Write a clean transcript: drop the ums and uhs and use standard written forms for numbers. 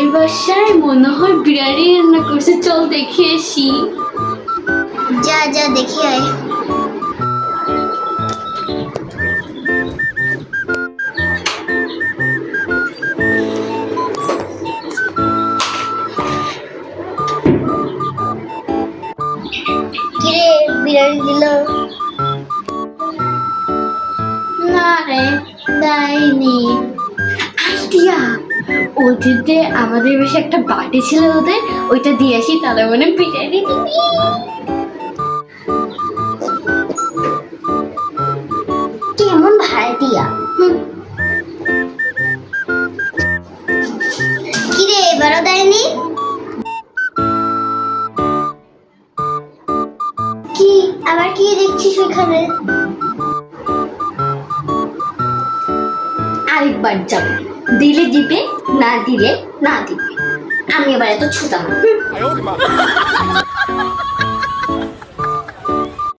ওদের বাসায় মনে হয় বিরিয়ানি রান্না করছে, চল দেখে আসি। যা যা দেখি আয়। কিরে বিরিয়ানি দিল? না রে, দেয়নি। আইডিয়া, ওদের যে আমাদের বেশি একটা বাটি ছিল ওদের, ওইটা দিয়ে আসি, তাহলে মানে বিরিয়ানি দিবি। কেমন ভাড়াটিয়া। কিরে এবারও দেয়নি? কি আবার কি দেখছিস ওখানে? আরেকবার যাবো, দিলে দিবে, না দিলে না দিবে। আমি এবার এত ছুটাম না।